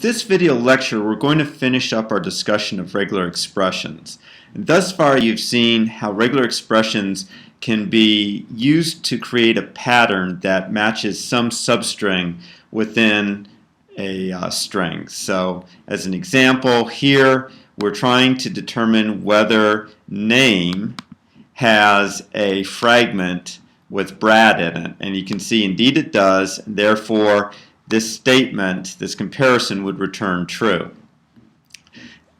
this video lecture, we're going to finish up our discussion of regular expressions. And thus far, you've seen how regular expressions can be used to create a pattern that matches some substring within a string. So, as an example, here we're trying to determine whether name has a fragment with Brad in it. And you can see indeed it does, and therefore this statement, this comparison, would return true.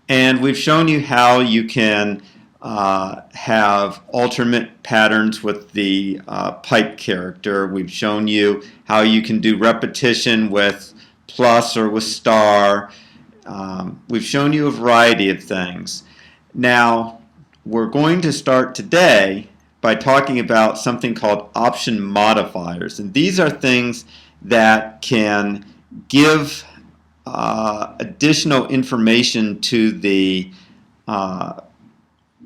And we've shown you how you can have alternate patterns with the pipe character. We've shown you how you can do repetition with plus or with star. We've shown you a variety of things. Now, we're going to start today by talking about something called option modifiers. And these are things that can give additional information to the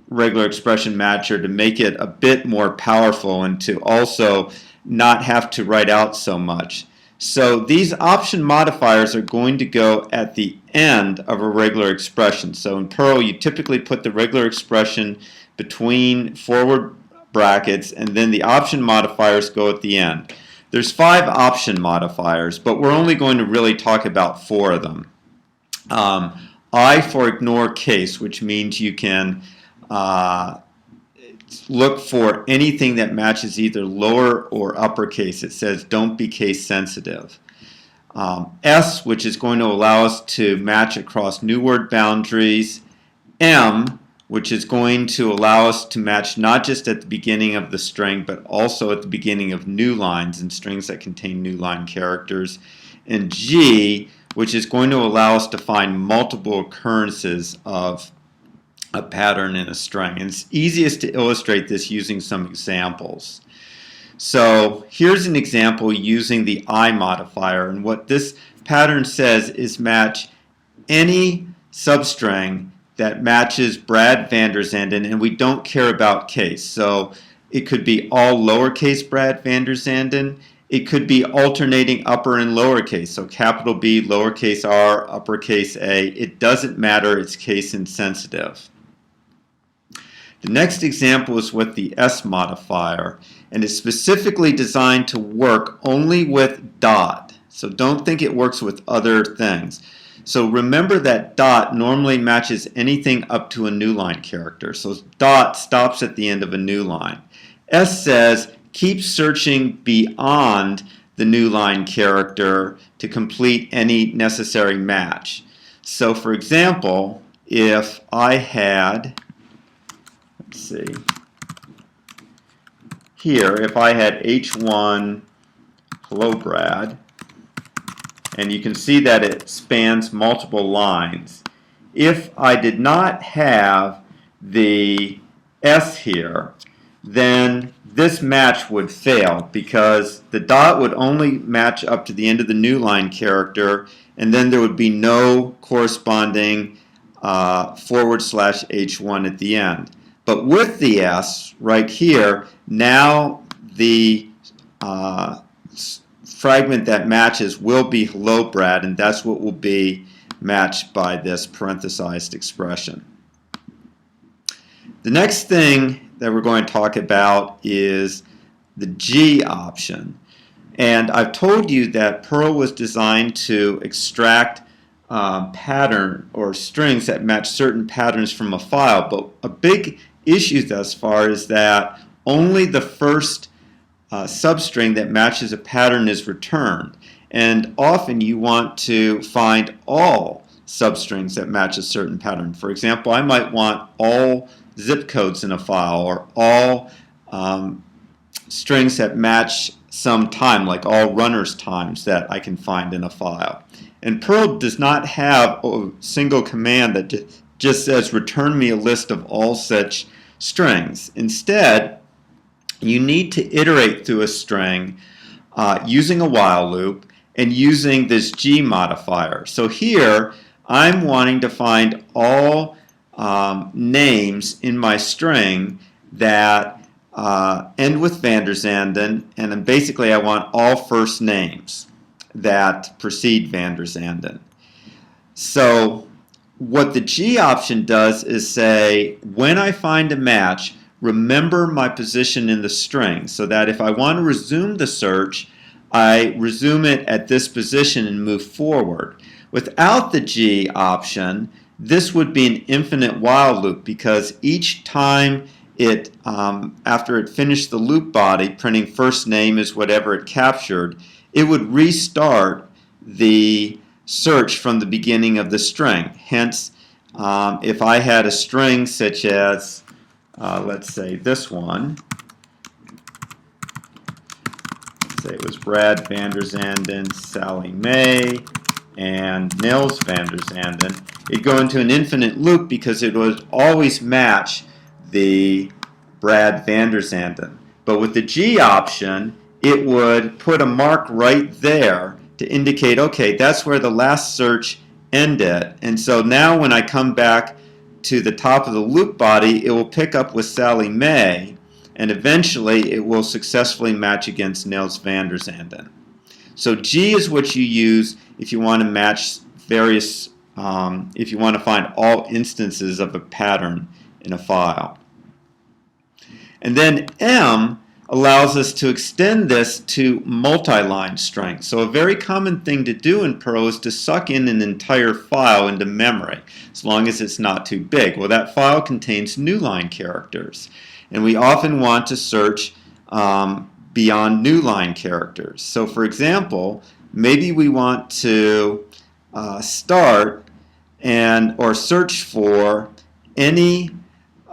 regular expression matcher to make it a bit more powerful and to also not have to write out so much. So these option modifiers are going to go at the end of a regular expression. So in Perl, you typically put the regular expression between forward brackets, and then the option modifiers go at the end. There's 5 option modifiers, but we're only going to really talk about 4 of them. I for ignore case, which means you can look for anything that matches either lower or uppercase. It says don't be case sensitive. S, which is going to allow us to match across new word boundaries. M, which is going to allow us to match not just at the beginning of the string, but also at the beginning of new lines in strings that contain new line characters. And G, which is going to allow us to find multiple occurrences of a pattern in a string. And it's easiest to illustrate this using some examples. So here's an example using the I modifier. And what this pattern says is match any substring that matches Brad van der Zanden, and we don't care about case. So it could be all lowercase Brad van der Zanden. It could be alternating upper and lowercase. So capital B, lowercase r, uppercase a. It doesn't matter. It's case insensitive. The next example is with the S modifier, and it's specifically designed to work only with dot. So don't think it works with other things. So remember that dot normally matches anything up to a new line character. So dot stops at the end of a new line. S says keep searching beyond the new line character to complete any necessary match. So for example, if I had, let's see, here, if I had H1 hello Brad, and you can see that it spans multiple lines. If I did not have the S here, then this match would fail because the dot would only match up to the end of the new line character, and then there would be no corresponding / H1 at the end. But with the S right here, now the fragment that matches will be hello Brad, and that's what will be matched by this parenthesized expression. The next thing that we're going to talk about is the G option. And I've told you that Perl was designed to extract pattern or strings that match certain patterns from a file, but a big issue thus far is that only the first substring that matches a pattern is returned, and often you want to find all substrings that match a certain pattern. For example, I might want all zip codes in a file, or all strings that match some time, like all runners times that I can find in a file. And Perl does not have a single command that just says return me a list of all such strings. Instead, you need to iterate through a string using a while loop and using this G modifier. So here I'm wanting to find all names in my string that end with van der Zanden, and then basically I want all first names that precede van der Zanden. So what the G option does is say, when I find a match, remember my position in the string, so that if I want to resume the search, I resume it at this position and move forward. Without the G option, this would be an infinite while loop, because each time it, after it finished the loop body, printing first name is whatever it captured, it would restart the search from the beginning of the string. Hence, if I had a string such as, let's say this one, say it was Brad van der Zanden, Sally Mae, and Nils van der Zanden, it'd go into an infinite loop because it would always match the Brad van der Zanden. But with the G option, it would put a mark right there to indicate, okay, that's where the last search ended. And so now when I come back to the top of the loop body, it will pick up with Sally Mae, and eventually it will successfully match against Nils van der Zanden. So G is what you use if you want to match various, if you want to find all instances of a pattern in a file. And then M allows us to extend this to multi-line strings. So a very common thing to do in Perl is to suck in an entire file into memory, as long as it's not too big. Well, that file contains new line characters, and we often want to search beyond new line characters. So for example, maybe we want to start or search for any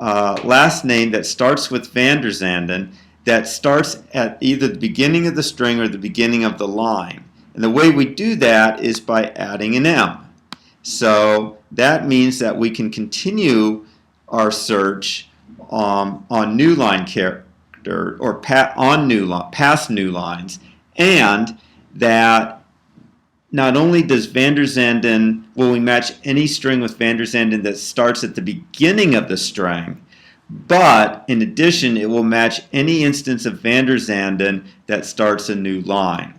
last name that starts with van der Zanden that starts at either the beginning of the string or the beginning of the line. And the way we do that is by adding an M. So that means that we can continue our search on new line character, or past new lines, and that not only does van der Zanden, will we match any string with van der Zanden that starts at the beginning of the string, but in addition it will match any instance of van der Zanden that starts a new line.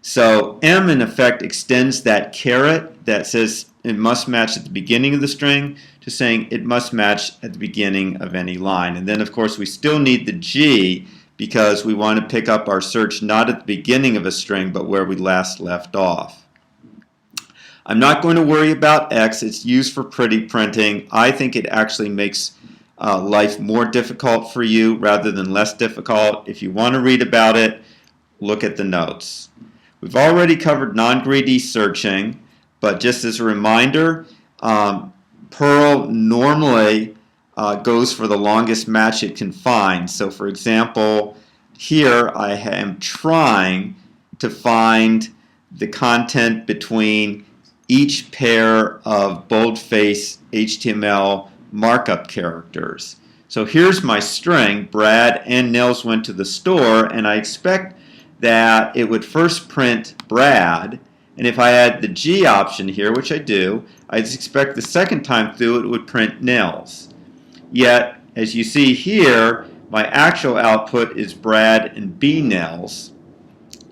So M in effect extends that caret that says it must match at the beginning of the string to saying it must match at the beginning of any line. And then of course we still need the G because we want to pick up our search not at the beginning of a string but where we last left off. I'm not going to worry about X. It's used for pretty printing. I think it actually makes life more difficult for you rather than less difficult. If you want to read about it, look at the notes. We've already covered non-greedy searching, but just as a reminder, Perl normally goes for the longest match it can find. So for example, here I am trying to find the content between each pair of boldface HTML markup characters. So here's my string, Brad and Nils went to the store, and I expect that it would first print Brad, and if I add the G option here, which I do, I'd expect the second time through it would print Nils. Yet, as you see here, my actual output is Brad and B Nils,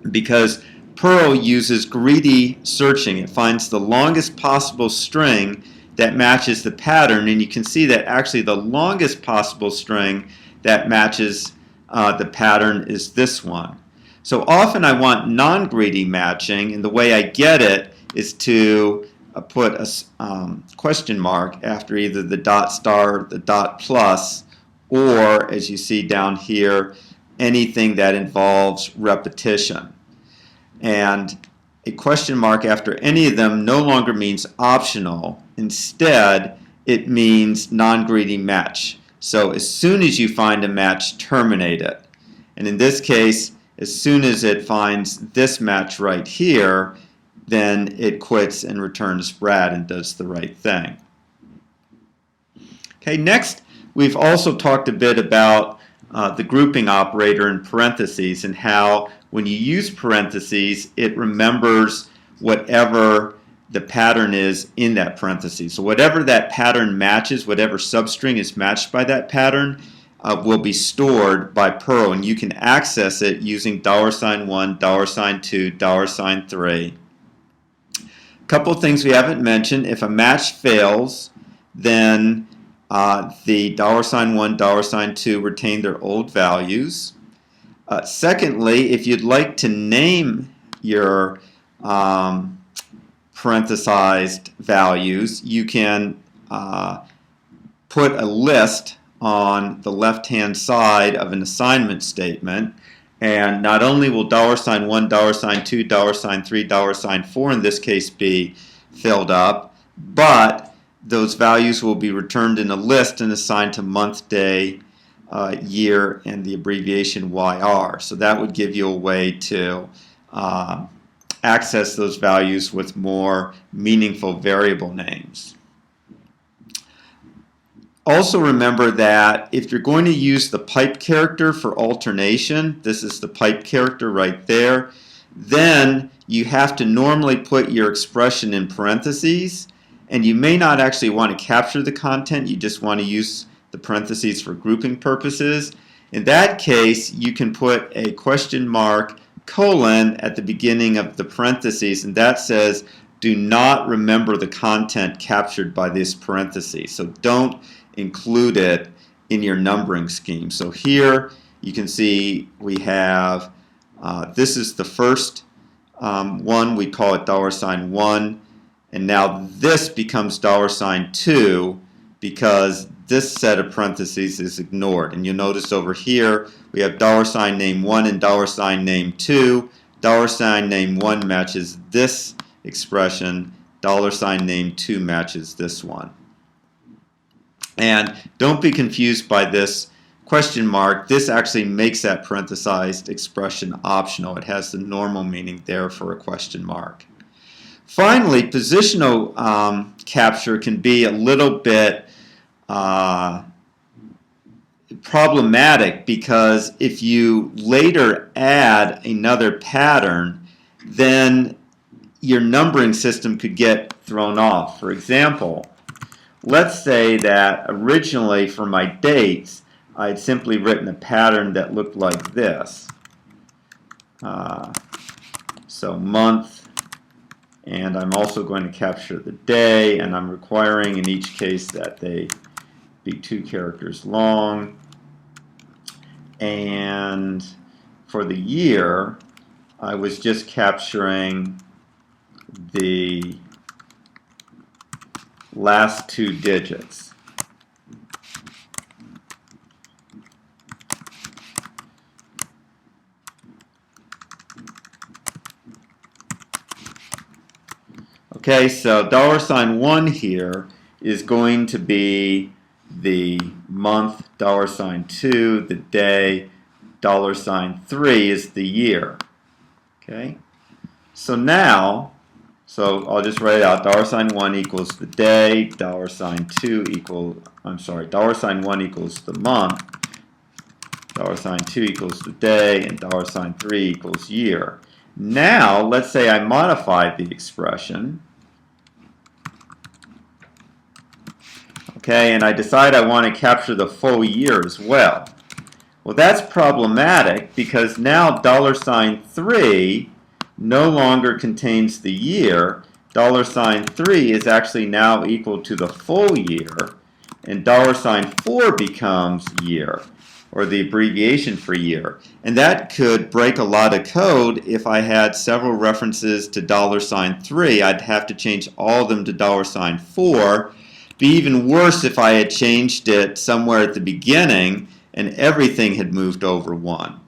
because Perl uses greedy searching. It finds the longest possible string that matches the pattern, and you can see that actually the longest possible string that matches the pattern is this one. So often I want non-greedy matching, and the way I get it is to put a question mark after either the dot star, the dot plus, or as you see down here, anything that involves repetition. And a question mark after any of them no longer means optional. Instead, it means non-greedy match. So as soon as you find a match, terminate it. And in this case, as soon as it finds this match right here, then it quits and returns Brad and does the right thing. Okay, next we've also talked a bit about the grouping operator in parentheses and how when you use parentheses it remembers whatever the pattern is in that parentheses. So whatever that pattern matches, whatever substring is matched by that pattern, will be stored by Perl, and you can access it using $1, $2, $3. Couple things we haven't mentioned. If a match fails, then the $1, $2 retain their old values. Secondly, if you'd like to name your parenthesized values, you can put a list on the left-hand side of an assignment statement, and not only will $1, $2, $3, $4 in this case be filled up, but those values will be returned in a list and assigned to month, day, year, and the abbreviation YR. So that would give you a way to access those values with more meaningful variable names. Also remember that if you're going to use the pipe character for alternation, this is the pipe character right there, then you have to normally put your expression in parentheses, and you may not actually want to capture the content, you just want to use the parentheses for grouping purposes. In that case, you can put a question mark colon at the beginning of the parentheses, and that says do not remember the content captured by this parenthesis. So don't include it in your numbering scheme. So here you can see we have, this is the first one, we call it $1, and now this becomes $2 because this set of parentheses is ignored. And you'll notice over here we have $name1 and $name2. $name1 matches this expression, $name2 matches this one. And don't be confused by this question mark. This actually makes that parenthesized expression optional. It has the normal meaning there for a question mark. Finally, positional capture can be a little bit problematic because if you later add another pattern, then your numbering system could get thrown off. For example, let's say that originally for my dates, I'd simply written a pattern that looked like this. So month, and I'm also going to capture the day, and I'm requiring in each case that they be 2 characters long. And for the year, I was just capturing the last 2 digits. Okay, so $1 here is going to be the month, $2, the day, $3 is the year. Okay, so now, I'll just write it out. $1 equals the day, $2 equals, $1 equals the month, $2 equals the day, and $3 equals year. Now, let's say I modify the expression. Okay, and I decide I want to capture the full year as well. Well, that's problematic because now $3 no longer contains the year. $3 is actually now equal to the full year, and $4 becomes year, or the abbreviation for year. And that could break a lot of code if I had several references to $3. I'd have to change all of them to $4. Be even worse if I had changed it somewhere at the beginning and everything had moved over 1.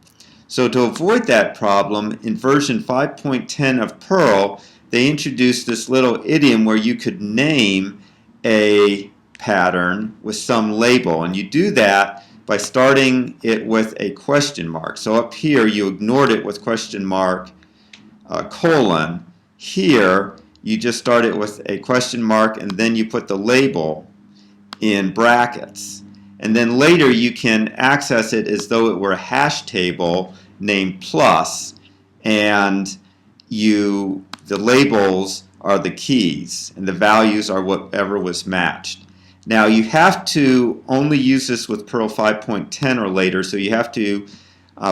So to avoid that problem, in version 5.10 of Perl, they introduced this little idiom where you could name a pattern with some label, and you do that by starting it with a question mark. So up here you ignored it with question mark colon. Here you just start it with a question mark and then you put the label in brackets. And then later you can access it as though it were a hash table named plus, and the labels are the keys and the values are whatever was matched. Now you have to only use this with Perl 5.10 or later, so you have to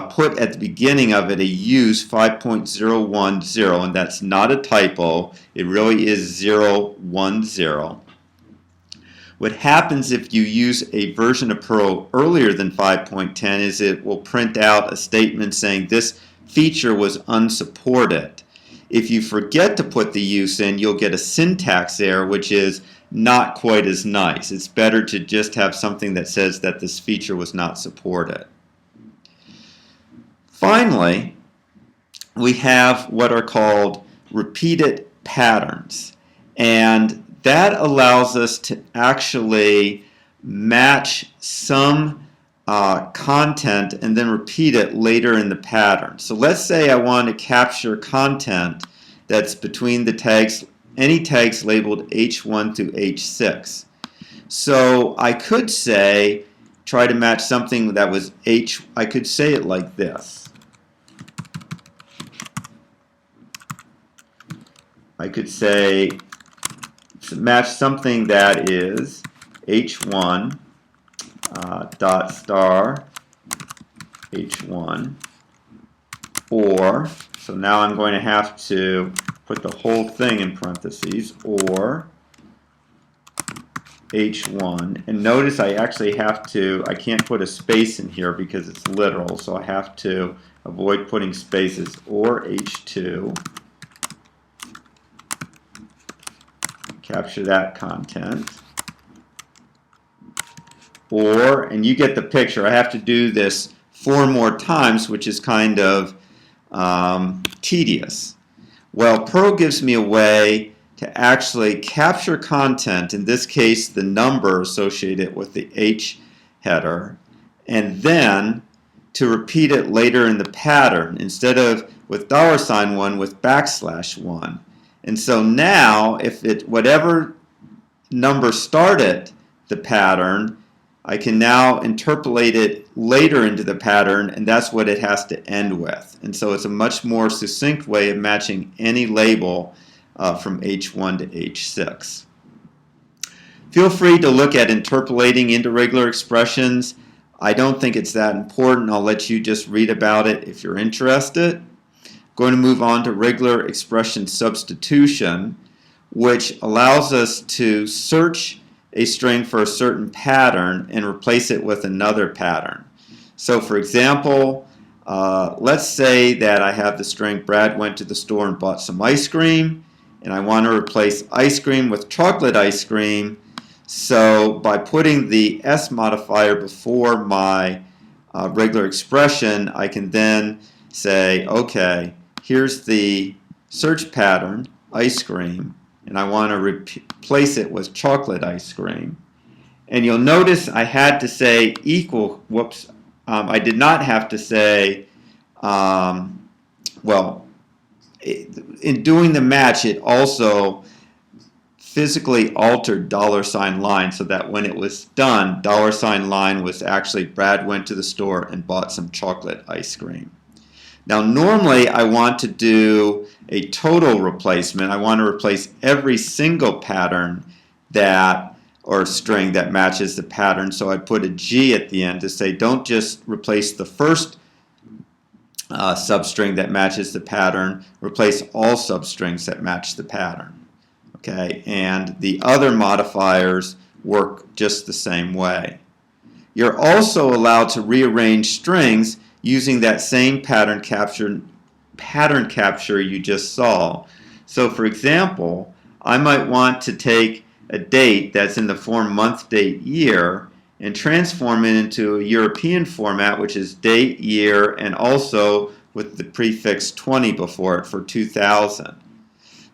put at the beginning of it a use 5.010, and that's not a typo. It really is 010. What happens if you use a version of Perl earlier than 5.10 is it will print out a statement saying this feature was unsupported. If you forget to put the use in, you'll get a syntax error, which is not quite as nice. It's better to just have something that says that this feature was not supported. Finally, we have what are called repeated patterns, and that allows us to actually match some content and then repeat it later in the pattern. So let's say I want to capture content that's between the tags, any tags labeled H1 through H6. So I could say, try to match something that was H, I could say it like this. I could say, match something that is H1 dot star H1, or, so now I'm going to have to put the whole thing in parentheses, or H1, and notice I actually have to, I can't put a space in here because it's literal, so I have to avoid putting spaces, or H2, capture that content, or, and you get the picture, I have to do this 4 more times, which is kind of tedious. Well, Perl gives me a way to actually capture content, in this case the number associated with the H header, and then to repeat it later in the pattern, instead of with $1 with \1. And so now, if it, whatever number started the pattern, I can now interpolate it later into the pattern, and that's what it has to end with. And so it's a much more succinct way of matching any label from H1 to H6. Feel free to look at interpolating into regular expressions. I don't think it's that important. I'll let you just read about it if you're interested. Going to move on to regular expression substitution, which allows us to search a string for a certain pattern and replace it with another pattern. So for example, let's say that I have the string Brad went to the store and bought some ice cream, and I want to replace ice cream with chocolate ice cream. So by putting the S modifier before my regular expression, I can then say, okay, here's the search pattern, ice cream, and I want to replace it with chocolate ice cream. And you'll notice I had to say equal, whoops, I did not have to say, well, in doing the match, it also physically altered $line so that when it was done, $line was actually Brad went to the store and bought some chocolate ice cream. Now normally I want to do a total replacement. I want to replace every single pattern that, or string that matches the pattern, so I put a G at the end to say don't just replace the first substring that matches the pattern, replace all substrings that match the pattern. Okay, and the other modifiers work just the same way. You're also allowed to rearrange strings using that same pattern capture you just saw. So for example, I might want to take a date that's in the form month, date, year and transform it into a European format, which is date, year, and also with the prefix 20 before it for 2000.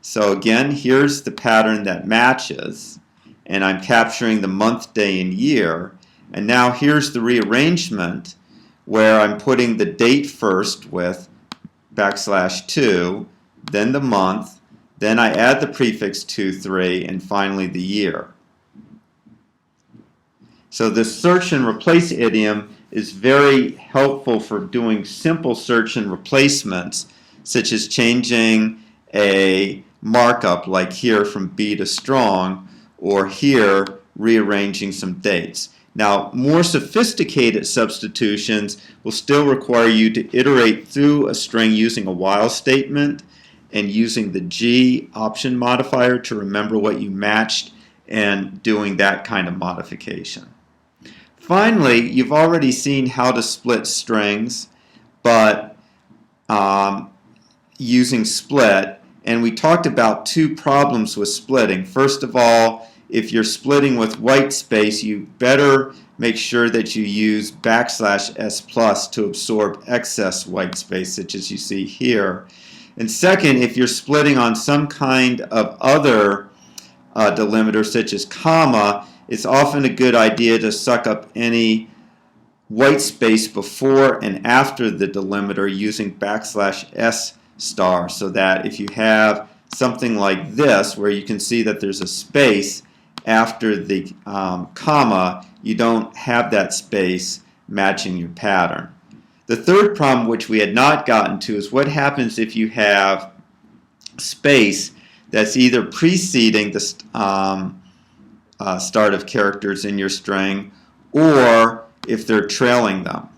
So again, here's the pattern that matches, and I'm capturing the month, day, and year. And now here's the rearrangement where I'm putting the date first with \2, then the month, then I add the prefix 23, and finally the year. So this search and replace idiom is very helpful for doing simple search and replacements, such as changing a markup like here from B to strong, or here rearranging some dates. Now, more sophisticated substitutions will still require you to iterate through a string using a while statement and using the G option modifier to remember what you matched and doing that kind of modification. Finally, you've already seen how to split strings, but using split, and we talked about two problems with splitting. First of all, if you're splitting with white space, you better make sure that you use \s+ to absorb excess white space, such as you see here. And second, if you're splitting on some kind of other delimiter, such as comma, it's often a good idea to suck up any white space before and after the delimiter using \s*, so that if you have something like this, where you can see that there's a space after the comma, you don't have that space matching your pattern. The third problem, which we had not gotten to, is what happens if you have space that's either preceding the start of characters in your string, or if they're trailing them.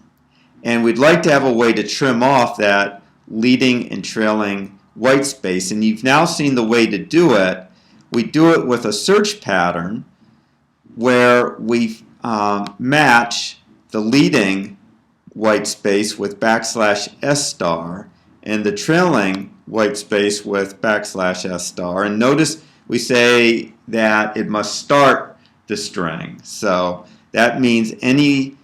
And we'd like to have a way to trim off that leading and trailing white space, and you've now seen the way to do it. We do it with a search pattern where we match the leading white space with \s* and the trailing white space with \s*. And notice we say that it must start the string. So that means any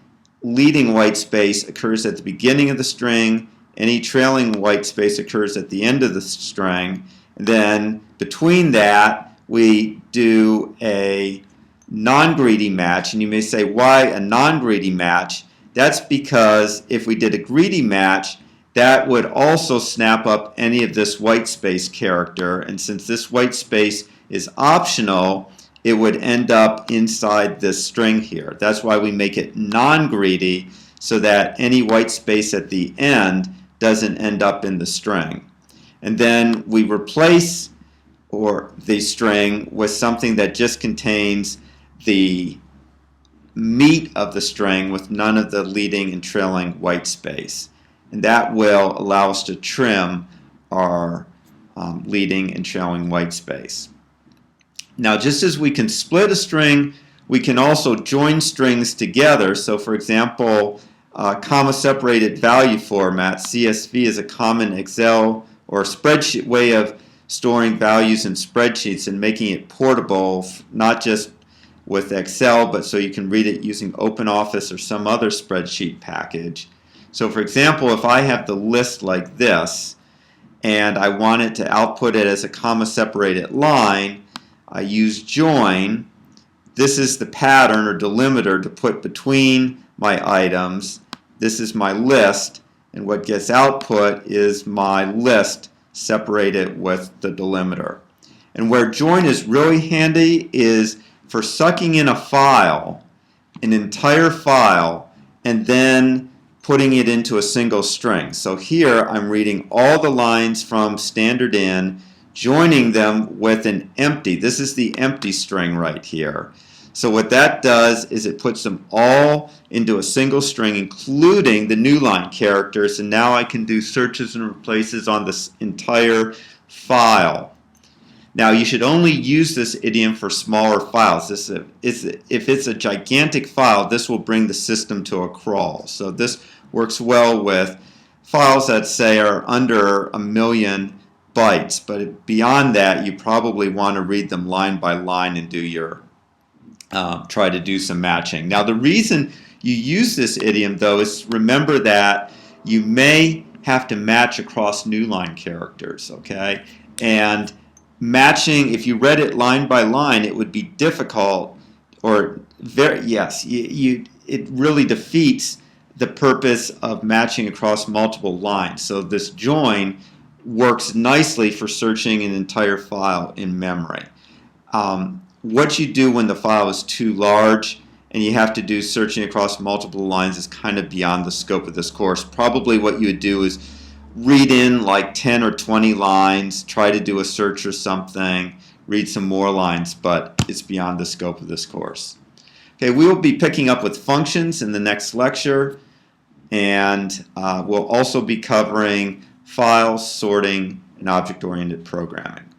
leading white space occurs at the beginning of the string, any trailing white space occurs at the end of the string, and then between that we do a non-greedy match. And you may say, why a non-greedy match? That's because if we did a greedy match, that would also snap up any of this white space character, and since this white space is optional, it would end up inside this string here. That's why we make it non-greedy, so that any white space at the end doesn't end up in the string. And then we replace the string with something that just contains the meat of the string with none of the leading and trailing white space. And that will allow us to trim our leading and trailing white space. Now, just as we can split a string, we can also join strings together. So for example, comma-separated value format, CSV, is a common Excel or spreadsheet way of storing values in spreadsheets and making it portable, not just with Excel, but so you can read it using OpenOffice or some other spreadsheet package. So for example, if I have the list like this and I want it to output it as a comma-separated line, I use join. This is the pattern or delimiter to put between my items. This is my list, and what gets output is my list separated with the delimiter. And where join is really handy is for sucking in a file, an entire file, and then putting it into a single string. So here I'm reading all the lines from standard in, joining them with an empty. This is the empty string right here. So what that does is it puts them all into a single string, including the new line characters, and now I can do searches and replaces on this entire file. Now, you should only use this idiom for smaller files. If it's a gigantic file, this will bring the system to a crawl. So this works well with files that say are under 1 million bytes, but beyond that, you probably want to read them line by line and do your try to do some matching. Now, the reason you use this idiom, though, is remember that you may have to match across new line characters, okay? And matching, if you read it line by line, it would be difficult, or it really defeats the purpose of matching across multiple lines. So this join works nicely for searching an entire file in memory. What you do when the file is too large and you have to do searching across multiple lines is kind of beyond the scope of this course. Probably what you would do is read in like 10 or 20 lines, try to do a search or something, read some more lines, but it's beyond the scope of this course. Okay, we will be picking up with functions in the next lecture, and we'll also be covering files, sorting, and object-oriented programming.